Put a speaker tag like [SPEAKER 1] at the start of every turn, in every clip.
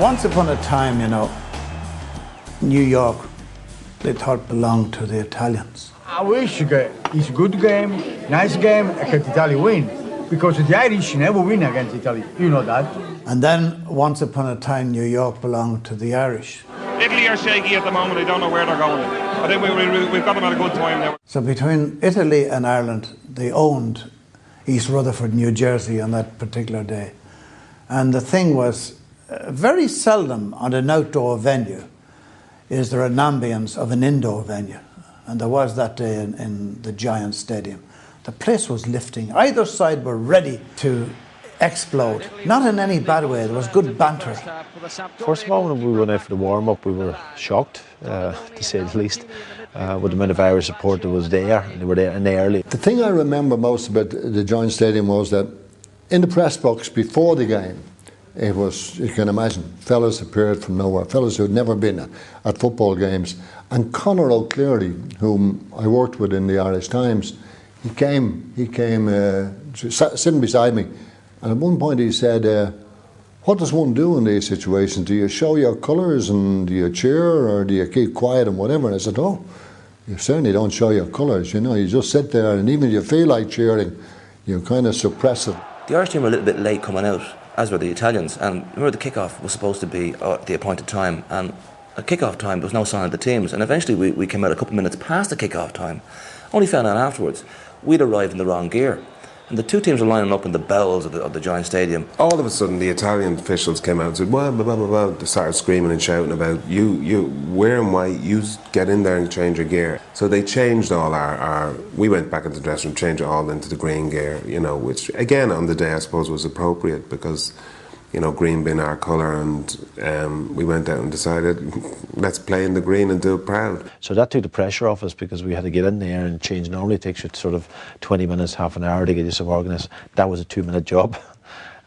[SPEAKER 1] Once upon a time, you know, New York, they thought belonged to the Italians.
[SPEAKER 2] I wish it's a good game, nice game, and Italy win. Because the Irish never win against Italy, you know that.
[SPEAKER 1] And then, once upon a time, New York belonged to the Irish.
[SPEAKER 3] Italy are shaky at the moment, I don't know where they're going. I think we've got them at a good time now.
[SPEAKER 1] So between Italy and Ireland, they owned East Rutherford, New Jersey on that particular day. And the thing was, very seldom on an outdoor venue is there an ambience of an indoor venue. And there was that day in the Giants Stadium. The place was lifting. Either side were ready to explode. Not in any bad way, there was good banter.
[SPEAKER 4] First of all, when we went out for the warm-up, we were shocked, to say the least, with the amount of Irish support that was there, and they were there in the early.
[SPEAKER 5] The thing I remember most about the Giant Stadium was that in the press box before the game, it was, you can imagine, fellas appeared from nowhere, fellas who had never been at football games. And Conor O'Cleary, whom I worked with in the Irish Times, he came sitting beside me, and at one point he said, what does one do in these situations? Do you show your colours and do you cheer or do you keep quiet and whatever? And I said, oh, you certainly don't show your colours, you know, you just sit there, and even if you feel like cheering, you kind of suppress it.
[SPEAKER 6] The Irish team were a little bit late coming out, as were the Italians, and remember the kick-off was supposed to be at the appointed time, and at kick-off time there was no sign of the teams, and eventually we came out a couple of minutes past the kick-off time. Only found out afterwards we'd arrived in the wrong gear, and the two teams were lining up in the bowels of the Giant Stadium.
[SPEAKER 7] All of a sudden the Italian officials came out and said, well, blah, blah, blah, blah. They started screaming and shouting about, you, we're in white, you get in there and change your gear. So they changed all we went back into the dressing room, changed it all into the green gear, you know, which again on the day I suppose was appropriate because, you know, green being our colour, and we went out and decided, let's play in the green and do it proud.
[SPEAKER 4] So that took the pressure off us because we had to get in there and change. Normally it takes you sort of 20 minutes, half an hour to get yourself organised. That was a 2-minute job.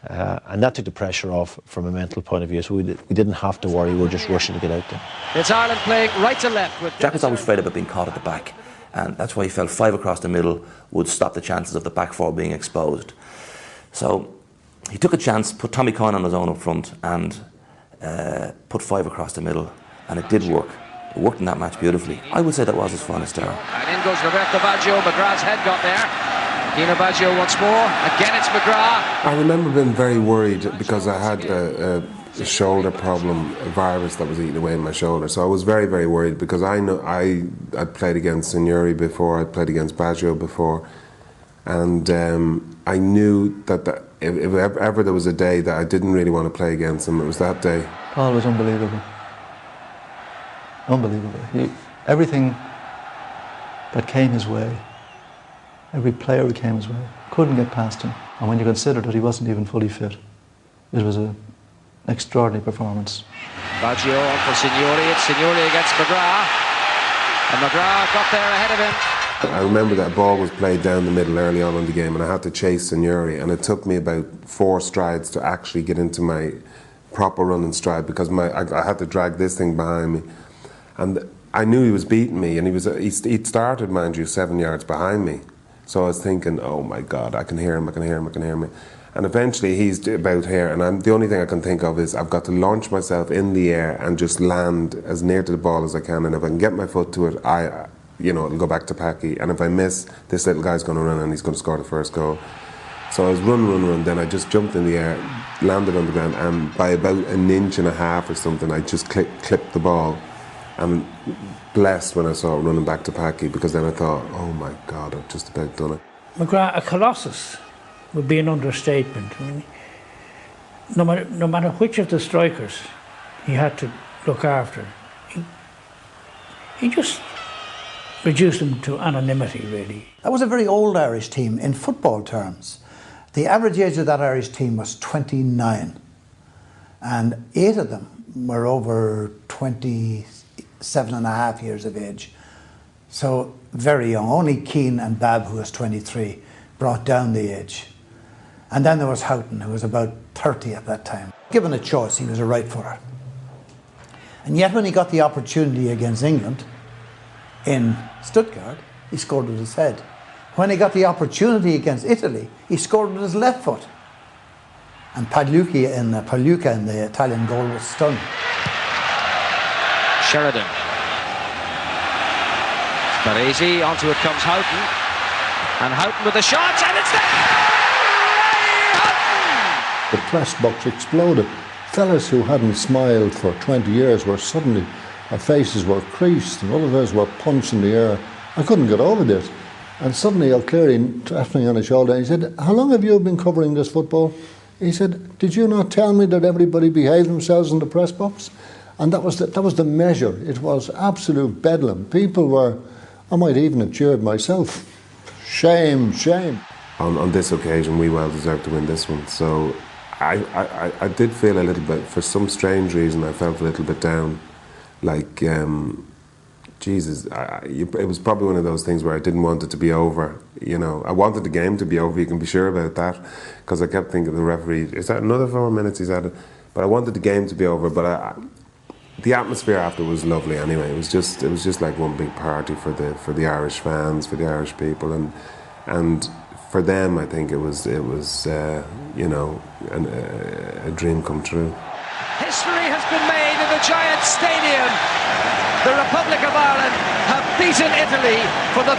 [SPEAKER 4] And that took the pressure off from a mental point of view, so we didn't have to worry, we were just rushing to get out there.
[SPEAKER 8] It's Ireland playing right to left.
[SPEAKER 6] Jack was always afraid about being caught at the back, and that's why he felt 5 across the middle would stop the chances of the back four being exposed. So he took a chance, put Tommy Coyne on his own up front and put 5 across the middle, and it did work. It worked in that match beautifully. I would say that was his finest hour.
[SPEAKER 8] And in goes Roberto Baggio, McGrath's head got there. Dino Baggio once more, again it's McGrath.
[SPEAKER 7] I remember being very worried because I had a shoulder problem, a virus that was eating away in my shoulder, so I was very, very worried because I know I'd played against Signori before, I'd played against Baggio before, and I knew that if ever there was a day that I didn't really want to play against him, it was that day.
[SPEAKER 9] Paul was unbelievable. Unbelievable. Everything that came his way, every player who came his way, couldn't get past him. And when you consider that he wasn't even fully fit, it was an extraordinary performance.
[SPEAKER 8] Baggio on for Signori, it's Signori against McGrath. And McGrath got there ahead of him.
[SPEAKER 7] I remember that ball was played down the middle early on in the game and I had to chase Signori, and it took me about 4 strides to actually get into my proper running stride because I had to drag this thing behind me. And I knew he was beating me, and he'd started, mind you, 7 yards behind me. So I was thinking, oh my God, I can hear him. And eventually he's about here, and the only thing I can think of is I've got to launch myself in the air and just land as near to the ball as I can, and if I can get my foot to it, it'll go back to Packy, and if I miss, this little guy's going to run and he's going to score the first goal. So I was run, then I just jumped in the air, landed on the ground, and by about 1.5 inches or something, I just clipped the ball. I'm blessed when I saw it running back to Packy, because then I thought, oh my God, I've just about done it.
[SPEAKER 10] McGrath, a colossus would be an understatement. I mean, no matter which of the strikers he had to look after, he just reduced them to anonymity, really.
[SPEAKER 1] That was a very old Irish team in football terms. The average age of that Irish team was 29, and 8 of them were over 27.5 years of age. So very young. Only Keane and Babb, who was 23, brought down the age. And then there was Houghton, who was about 30 at that time. Given a choice, he was a right footer. And yet when he got the opportunity against England in Stuttgart, he scored with his head. When he got the opportunity against Italy, he scored with his left foot. And Pagliuca in the Italian goal was stunned.
[SPEAKER 8] Sheridan. Baresi, onto it comes Houghton. And Houghton with a shot, and it's there! Ray Houghton!
[SPEAKER 5] The press box exploded. Fellas who hadn't smiled for 20 years were suddenly, their faces were creased and other fellas were punched in the air. I couldn't get over this. And suddenly O'Cleary tapped me on the shoulder and he said, "How long have you been covering this football?" He said, "Did you not tell me that everybody behaved themselves in the press box?" And that was the measure. It was absolute bedlam. People were, I might even have cheered myself. Shame, shame.
[SPEAKER 7] On this occasion, we well deserved to win this one. So I did feel a little bit, for some strange reason, I felt a little bit down. Like, Jesus, it was probably one of those things where I didn't want it to be over. You know, I wanted the game to be over, you can be sure about that. Because I kept thinking, the referee, is that another 4 minutes he's had it? But I wanted the game to be over, but the atmosphere after was lovely anyway. It was just like one big party for the Irish fans, for the Irish people, and for them, I think it was you know, a dream come true.
[SPEAKER 8] History has been made in the Giant Stadium. The Republic of Ireland have beaten Italy for the